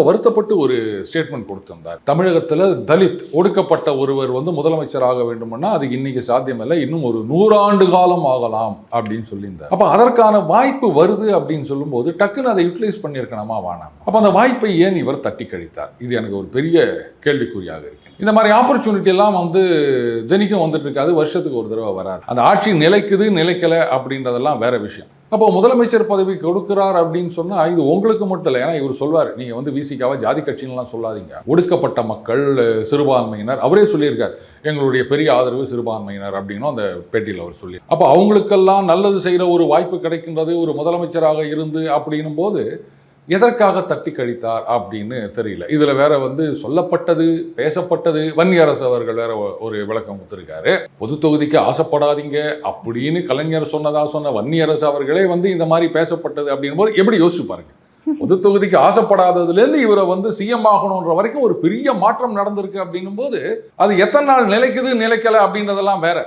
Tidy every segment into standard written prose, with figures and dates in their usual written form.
வருத்தப்பட்டு ஒரு ஸ்டேட்மெண்ட் கொடுத்திருந்தார். தமிழகத்துல தலித் ஒடுக்கப்பட்ட ஒருவர் முதலமைச்சராக வேண்டும்னா அது இன்னைக்கு சாத்தியமில்லை, இன்னும் ஒரு 100 ஆண்டு காலம் ஆகலாம் அப்படின்னு சொல்லியிருந்தார். அப்ப அதற்கான வாய்ப்பு வருது அப்படின்னு சொல்லும்போது டக்குன்னு அதை யூட்டிலைஸ் பண்ணியிருக்கணுமா வேணாம்? அப்ப அந்த வாய்ப்பை ஏன் இவர் தட்டி கழித்தார்? இது எனக்கு ஒரு பெரிய கேள்விக்குறியாக இருக்கு. இந்த மாதிரி ஆப்பர்ச்சுனிட்டி எல்லாம் தினிக்கும் வந்துட்டு இருக்காது, வருஷத்துக்கு ஒரு தடவை வராது. அந்த ஆட்சி நிலைக்குது நிலைக்கல அப்படின்றதெல்லாம் வேற விஷயம். அப்போ முதலமைச்சர் பதவி கொடுக்கிறார் அப்படின்னு சொன்னா இது உங்களுக்கு மட்டும் இல்லை. ஏன்னா இவர் சொல்வார், நீங்க விசிகாவை ஜாதி கட்சின்லாம் சொல்லாதீங்க, ஒடுக்கப்பட்ட மக்கள், சிறுபான்மையினர், அவரே சொல்லியிருக்கார் எங்களுடைய பெரிய ஆதரவு சிறுபான்மையினர் அப்படின்னு அந்த பேட்டியில் அவர் சொல்லி. அப்போ அவங்களுக்கெல்லாம் நல்லது செய்கிற ஒரு வாய்ப்பு கிடைக்கின்றது ஒரு முதலமைச்சராக இருந்து அப்படின்னும் போது எதற்காக தட்டி கழித்தார் அப்படின்னு தெரியல. இதுல வேற சொல்லப்பட்டது பேசப்பட்டது வன்னியரசு அவர்கள் வேற ஒரு விளக்கம் கொடுத்திருக்காரு. பொது தொகுதிக்கு ஆசைப்படாதீங்க அப்படின்னு கலைஞர் சொன்ன வன்னியரசு அவர்களே இந்த மாதிரி பேசப்பட்டது அப்படின் போது எப்படி யோசிச்சு பாருங்க. பொது தொகுதிக்கு ஆசைப்படாததுல இருந்து இவரை சிஎம் ஆகணும்ன்ற வரைக்கும் ஒரு பெரிய மாற்றம் நடந்திருக்கு அப்படின்னும் போது அது எத்தனை நாள் நிலைக்குது நிலைக்கல அப்படின்றதெல்லாம் வேற.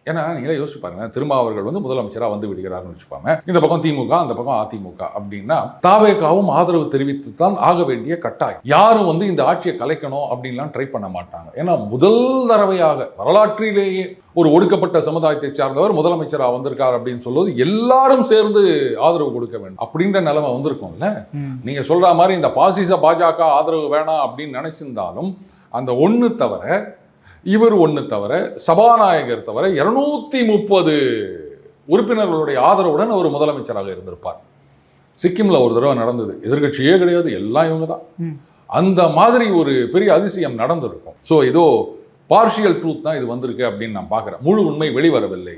ஏன்னா நீங்களே யோசிச்சு பாருங்க, திருமாவர்கள் முதலமைச்சராக விடுகிறார்னு வச்சுப்பாங்க. இந்த பக்கம் திமுக, அந்த பக்கம் அதிமுக அப்படின்னா தாவேகாவும் ஆதரவு தெரிவித்து தான் ஆக வேண்டிய கட்டாயம். யாரும் இந்த ஆட்சியை கலைக்கணும் அப்படின்லாம் ட்ரை பண்ண மாட்டாங்க. ஏன்னா முதல் தடவையாக வரலாற்றிலேயே ஒரு ஒடுக்கப்பட்ட சமுதாயத்தை சார்ந்தவர் முதலமைச்சராக வந்திருக்கார் அப்படின்னு சொல்லுவது எல்லாரும் சேர்ந்து ஆதரவு கொடுக்க வேண்டும் அப்படின்ற நிலைமை வந்திருக்கும்ல. நீங்க சொல்ற மாதிரி இந்த பாசிச பாஜக ஆதரவு வேணாம் அப்படின்னு நினைச்சிருந்தாலும் அந்த ஒண்ணு தவிர இவர் ஒன்று தவிர சபாநாயகர் தவிர 230 உறுப்பினர்களுடைய ஆதரவுடன் அவர் முதலமைச்சராக இருந்திருப்பார். சிக்கிம்ல ஒரு தடவை நடந்தது, எதிர்கட்சியே கிடையாது, எல்லாம் இவங்க தான். அந்த மாதிரி ஒரு பெரிய அதிசயம் நடந்திருக்கும். ஸோ ஏதோ பார்ஷியல் ட்ரூத் தான் இது வந்திருக்கு அப்படின்னு நான் பார்க்குறேன். முழு உண்மை வெளிவரவில்லை.